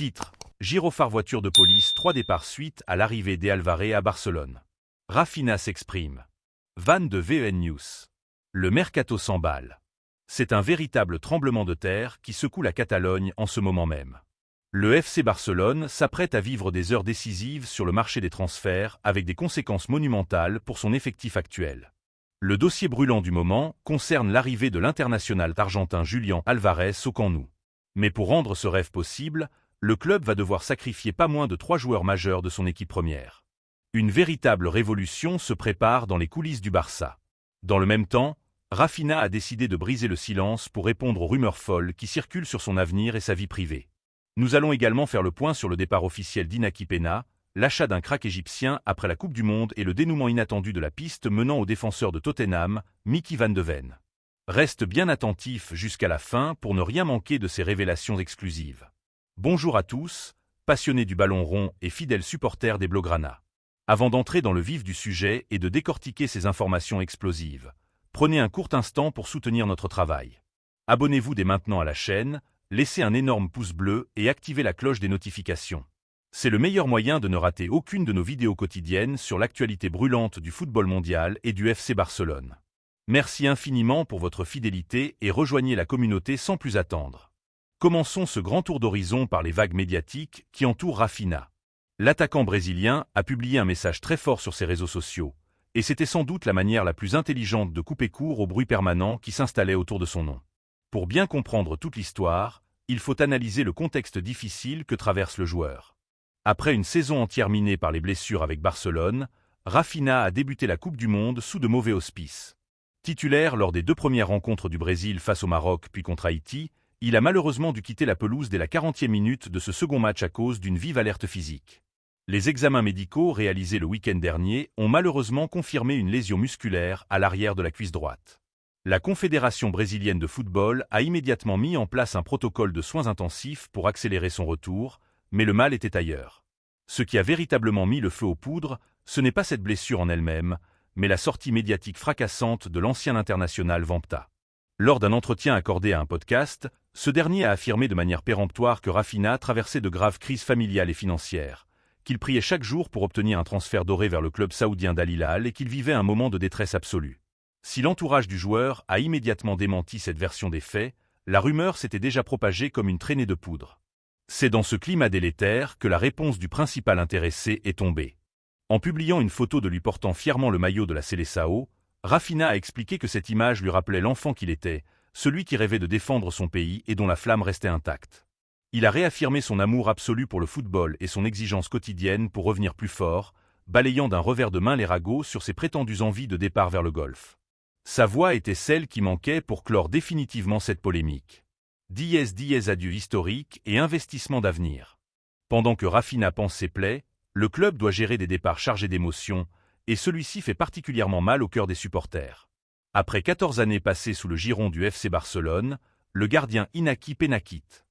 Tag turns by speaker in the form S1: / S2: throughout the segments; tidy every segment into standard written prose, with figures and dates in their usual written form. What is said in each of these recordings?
S1: Titre: Gyrophare voiture de police, 3 départs suite à l'arrivée d'Alvarez à Barcelone. Raphinha s'exprime. Van de VEN News. Le mercato s'emballe. C'est un véritable tremblement de terre qui secoue la Catalogne en ce moment même. Le FC Barcelone s'apprête à vivre des heures décisives sur le marché des transferts avec des conséquences monumentales pour son effectif actuel. Le dossier brûlant du moment concerne l'arrivée de l'international argentin Julián Álvarez au Camp Nou. Mais pour rendre ce rêve possible, le club va devoir sacrifier pas moins de 3 joueurs majeurs de son équipe première. Une véritable révolution se prépare dans les coulisses du Barça. Dans le même temps, Raphinha a décidé de briser le silence pour répondre aux rumeurs folles qui circulent sur son avenir et sa vie privée. Nous allons également faire le point sur le départ officiel d'Iñaki Peña, l'achat d'un crack égyptien après la Coupe du Monde et le dénouement inattendu de la piste menant au défenseur de Tottenham, Mickey Van de Ven. Reste bien attentif jusqu'à la fin pour ne rien manquer de ces révélations exclusives. Bonjour à tous, passionnés du ballon rond et fidèles supporters des Blaugrana. Avant d'entrer dans le vif du sujet et de décortiquer ces informations explosives, prenez un court instant pour soutenir notre travail. Abonnez-vous dès maintenant à la chaîne, laissez un énorme pouce bleu et activez la cloche des notifications. C'est le meilleur moyen de ne rater aucune de nos vidéos quotidiennes sur l'actualité brûlante du football mondial et du FC Barcelone. Merci infiniment pour votre fidélité et rejoignez la communauté sans plus attendre. Commençons ce grand tour d'horizon par les vagues médiatiques qui entourent Raphinha. L'attaquant brésilien a publié un message très fort sur ses réseaux sociaux, et c'était sans doute la manière la plus intelligente de couper court au bruit permanent qui s'installait autour de son nom. Pour bien comprendre toute l'histoire, il faut analyser le contexte difficile que traverse le joueur. Après une saison entière minée par les blessures avec Barcelone, Raphinha a débuté la Coupe du Monde sous de mauvais auspices. Titulaire lors des 2 premières rencontres du Brésil face au Maroc puis contre Haïti, il a malheureusement dû quitter la pelouse dès la 40e minute de ce second match à cause d'une vive alerte physique. Les examens médicaux réalisés le week-end dernier ont malheureusement confirmé une lésion musculaire à l'arrière de la cuisse droite. La Confédération brésilienne de football a immédiatement mis en place un protocole de soins intensifs pour accélérer son retour, mais le mal était ailleurs. Ce qui a véritablement mis le feu aux poudres, ce n'est pas cette blessure en elle-même, mais la sortie médiatique fracassante de l'ancien international Vampta. Lors d'un entretien accordé à un podcast, ce dernier a affirmé de manière péremptoire que Raphinha traversait de graves crises familiales et financières, qu'il priait chaque jour pour obtenir un transfert doré vers le club saoudien d'Al Hilal et qu'il vivait un moment de détresse absolue. Si l'entourage du joueur a immédiatement démenti cette version des faits, la rumeur s'était déjà propagée comme une traînée de poudre. C'est dans ce climat délétère que la réponse du principal intéressé est tombée. En publiant une photo de lui portant fièrement le maillot de la Seleção, Raphinha a expliqué que cette image lui rappelait l'enfant qu'il était, celui qui rêvait de défendre son pays et dont la flamme restait intacte. Il a réaffirmé son amour absolu pour le football et son exigence quotidienne pour revenir plus fort, balayant d'un revers de main les ragots sur ses prétendues envies de départ vers le golf. Sa voix était celle qui manquait pour clore définitivement cette polémique. Diez adieu historique et investissement d'avenir. Pendant que Raphinha pense ses plaies, le club doit gérer des départs chargés d'émotions, et celui-ci fait particulièrement mal au cœur des supporters. Après 14 années passées sous le giron du FC Barcelone, le gardien Iñaki Peña quitte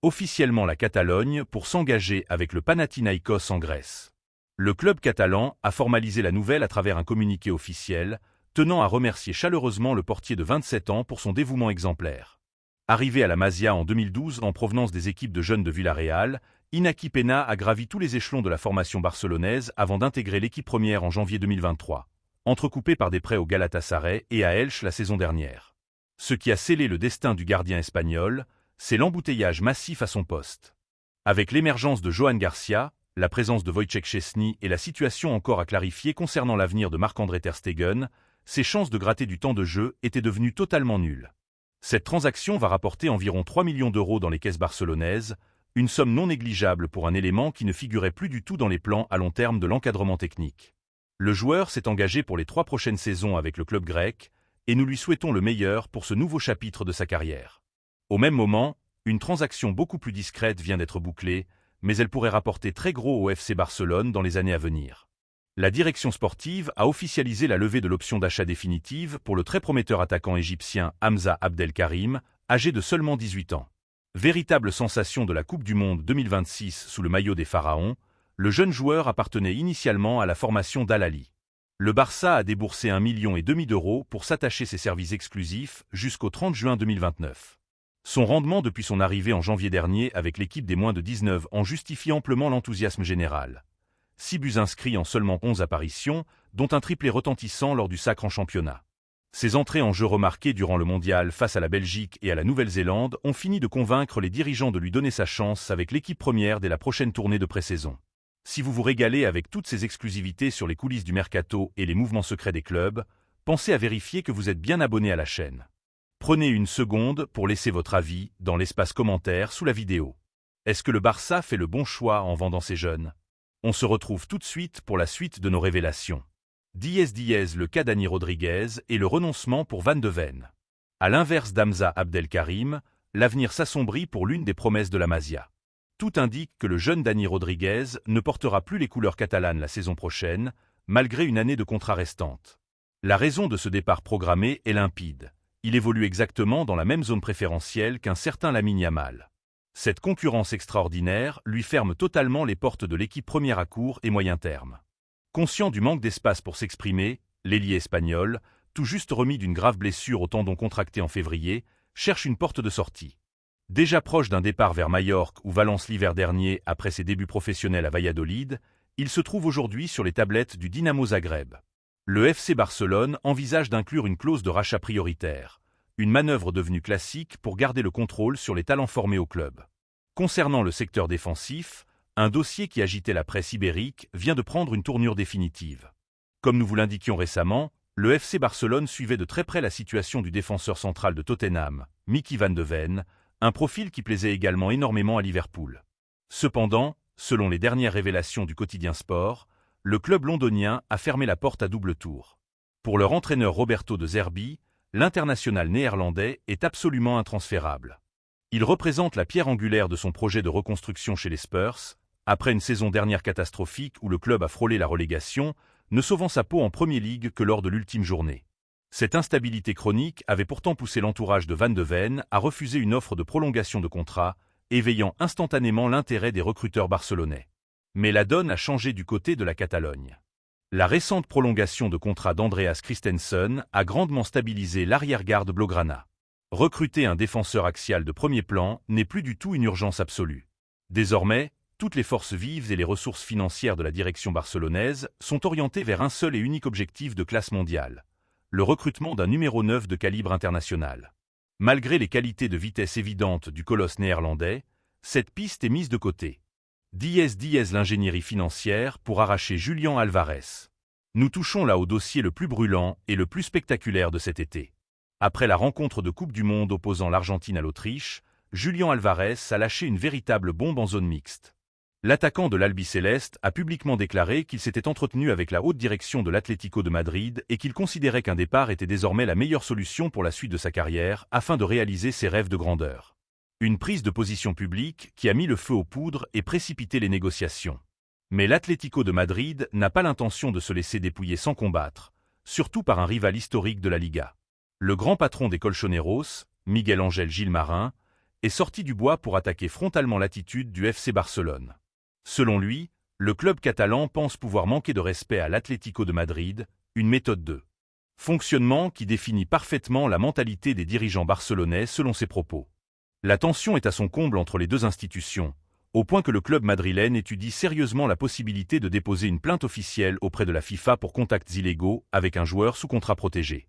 S1: officiellement la Catalogne pour s'engager avec le Panathinaïkos en Grèce. Le club catalan a formalisé la nouvelle à travers un communiqué officiel, tenant à remercier chaleureusement le portier de 27 ans pour son dévouement exemplaire. Arrivé à la Masia en 2012 en provenance des équipes de jeunes de Villarreal, Iñaki Peña a gravi tous les échelons de la formation barcelonaise avant d'intégrer l'équipe première en janvier 2023, entrecoupé par des prêts au Galatasaray et à Elche la saison dernière. Ce qui a scellé le destin du gardien espagnol, c'est l'embouteillage massif à son poste. Avec l'émergence de Johan Garcia, la présence de Wojciech Szczęsny et la situation encore à clarifier concernant l'avenir de Marc-André ter Stegen, ses chances de gratter du temps de jeu étaient devenues totalement nulles. Cette transaction va rapporter environ 3 millions d'euros dans les caisses barcelonaises, une somme non négligeable pour un élément qui ne figurait plus du tout dans les plans à long terme de l'encadrement technique. Le joueur s'est engagé pour les 3 prochaines saisons avec le club grec, et nous lui souhaitons le meilleur pour ce nouveau chapitre de sa carrière. Au même moment, une transaction beaucoup plus discrète vient d'être bouclée, mais elle pourrait rapporter très gros au FC Barcelone dans les années à venir. La direction sportive a officialisé la levée de l'option d'achat définitive pour le très prometteur attaquant égyptien Hamza Abdelkarim, âgé de seulement 18 ans. Véritable sensation de la Coupe du Monde 2026 sous le maillot des Pharaons, le jeune joueur appartenait initialement à la formation d'Al Ahly. Le Barça a déboursé 1,5 million d'euros pour s'attacher ses services exclusifs jusqu'au 30 juin 2029. Son rendement depuis son arrivée en janvier dernier avec l'équipe des moins de 19 ans justifie amplement l'enthousiasme général. 6 buts inscrits en seulement 11 apparitions, dont un triplé retentissant lors du sacre en championnat. Ses entrées en jeu remarquées durant le mondial face à la Belgique et à la Nouvelle-Zélande ont fini de convaincre les dirigeants de lui donner sa chance avec l'équipe première dès la prochaine tournée de pré-saison. Si vous vous régalez avec toutes ces exclusivités sur les coulisses du mercato et les mouvements secrets des clubs, pensez à vérifier que vous êtes bien abonné à la chaîne. Prenez une seconde pour laisser votre avis dans l'espace commentaire sous la vidéo. Est-ce que le Barça fait le bon choix en vendant ses jeunes? On se retrouve tout de suite pour la suite de nos révélations. 10 le cas Dani Rodriguez et le renoncement pour Van de Ven. À l'inverse d'Hamza Abdelkarim, l'avenir s'assombrit pour l'une des promesses de la Masia. Tout indique que le jeune Dani Rodriguez ne portera plus les couleurs catalanes la saison prochaine, malgré une année de contrat restante. La raison de ce départ programmé est limpide. Il évolue exactement dans la même zone préférentielle qu'un certain Lamine Yamal. Cette concurrence extraordinaire lui ferme totalement les portes de l'équipe première à court et moyen terme. Conscient du manque d'espace pour s'exprimer, l'ailier espagnol, tout juste remis d'une grave blessure au tendon contracté en février, cherche une porte de sortie. Déjà proche d'un départ vers Majorque ou Valence l'hiver dernier après ses débuts professionnels à Valladolid, il se trouve aujourd'hui sur les tablettes du Dinamo Zagreb. Le FC Barcelone envisage d'inclure une clause de rachat prioritaire, une manœuvre devenue classique pour garder le contrôle sur les talents formés au club. Concernant le secteur défensif, un dossier qui agitait la presse ibérique vient de prendre une tournure définitive. Comme nous vous l'indiquions récemment, le FC Barcelone suivait de très près la situation du défenseur central de Tottenham, Mickey Van de Ven, un profil qui plaisait également énormément à Liverpool. Cependant, selon les dernières révélations du quotidien Sport, le club londonien a fermé la porte à double tour. Pour leur entraîneur Roberto De Zerbi, l'international néerlandais est absolument intransférable. Il représente la pierre angulaire de son projet de reconstruction chez les Spurs, après une saison dernière catastrophique où le club a frôlé la relégation, ne sauvant sa peau en Premier League que lors de l'ultime journée. Cette instabilité chronique avait pourtant poussé l'entourage de Van de Ven à refuser une offre de prolongation de contrat, éveillant instantanément l'intérêt des recruteurs barcelonais. Mais la donne a changé du côté de la Catalogne. La récente prolongation de contrat d'Andreas Christensen a grandement stabilisé l'arrière-garde blaugrana. Recruter un défenseur axial de premier plan n'est plus du tout une urgence absolue. Désormais, toutes les forces vives et les ressources financières de la direction barcelonaise sont orientées vers un seul et unique objectif de classe mondiale, le recrutement d'un numéro 9 de calibre international. Malgré les qualités de vitesse évidentes du colosse néerlandais, cette piste est mise de côté. 10 l'ingénierie financière pour arracher Julián Álvarez. Nous touchons là au dossier le plus brûlant et le plus spectaculaire de cet été. Après la rencontre de Coupe du Monde opposant l'Argentine à l'Autriche, Julián Álvarez a lâché une véritable bombe en zone mixte. L'attaquant de l'Albiceleste a publiquement déclaré qu'il s'était entretenu avec la haute direction de l'Atlético de Madrid et qu'il considérait qu'un départ était désormais la meilleure solution pour la suite de sa carrière afin de réaliser ses rêves de grandeur. Une prise de position publique qui a mis le feu aux poudres et précipité les négociations. Mais l'Atlético de Madrid n'a pas l'intention de se laisser dépouiller sans combattre, surtout par un rival historique de la Liga. Le grand patron des Colchoneros, Miguel Ángel Gilmarín, est sorti du bois pour attaquer frontalement l'attitude du FC Barcelone. Selon lui, le club catalan pense pouvoir manquer de respect à l'Atlético de Madrid, une méthode de fonctionnement qui définit parfaitement la mentalité des dirigeants barcelonais selon ses propos. La tension est à son comble entre les deux institutions, au point que le club madrilène étudie sérieusement la possibilité de déposer une plainte officielle auprès de la FIFA pour contacts illégaux avec un joueur sous contrat protégé.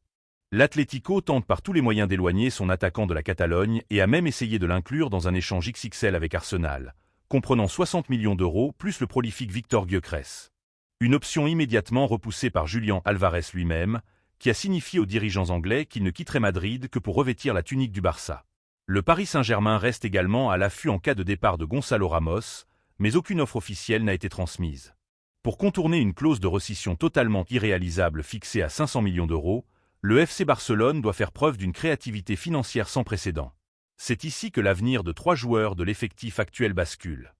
S1: L'Atlético tente par tous les moyens d'éloigner son attaquant de la Catalogne et a même essayé de l'inclure dans un échange XXL avec Arsenal, comprenant 60 millions d'euros plus le prolifique Victor Gyökeres. Une option immédiatement repoussée par Julián Álvarez lui-même, qui a signifié aux dirigeants anglais qu'il ne quitterait Madrid que pour revêtir la tunique du Barça. Le Paris Saint-Germain reste également à l'affût en cas de départ de Gonzalo Ramos, mais aucune offre officielle n'a été transmise. Pour contourner une clause de rescission totalement irréalisable fixée à 500 millions d'euros, le FC Barcelone doit faire preuve d'une créativité financière sans précédent. C'est ici que l'avenir de 3 joueurs de l'effectif actuel bascule.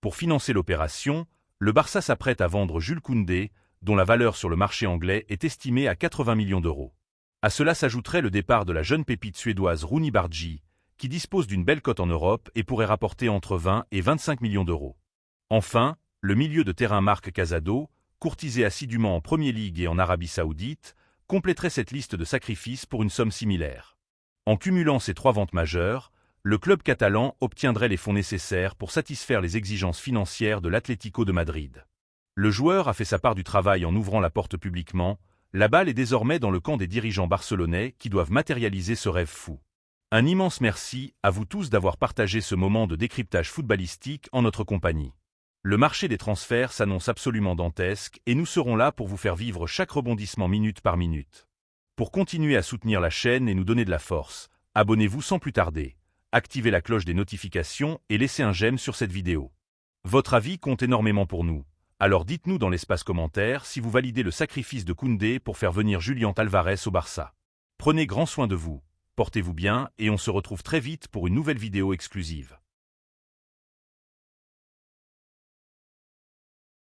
S1: Pour financer l'opération, le Barça s'apprête à vendre Jules Koundé, dont la valeur sur le marché anglais est estimée à 80 millions d'euros. À cela s'ajouterait le départ de la jeune pépite suédoise Rooney Bargi, qui dispose d'une belle cote en Europe et pourrait rapporter entre 20 et 25 millions d'euros. Enfin, le milieu de terrain Marc Casado, courtisé assidûment en Premier League et en Arabie Saoudite, compléterait cette liste de sacrifices pour une somme similaire. En cumulant ces 3 ventes majeures, le club catalan obtiendrait les fonds nécessaires pour satisfaire les exigences financières de l'Atlético de Madrid. Le joueur a fait sa part du travail en ouvrant la porte publiquement. La balle est désormais dans le camp des dirigeants barcelonais qui doivent matérialiser ce rêve fou. Un immense merci à vous tous d'avoir partagé ce moment de décryptage footballistique en notre compagnie. Le marché des transferts s'annonce absolument dantesque et nous serons là pour vous faire vivre chaque rebondissement minute par minute. Pour continuer à soutenir la chaîne et nous donner de la force, abonnez-vous sans plus tarder, activez la cloche des notifications et laissez un j'aime sur cette vidéo. Votre avis compte énormément pour nous. Alors dites-nous dans l'espace commentaire si vous validez le sacrifice de Koundé pour faire venir Julián Álvarez au Barça. Prenez grand soin de vous, portez-vous bien et on se retrouve très vite pour une nouvelle vidéo exclusive.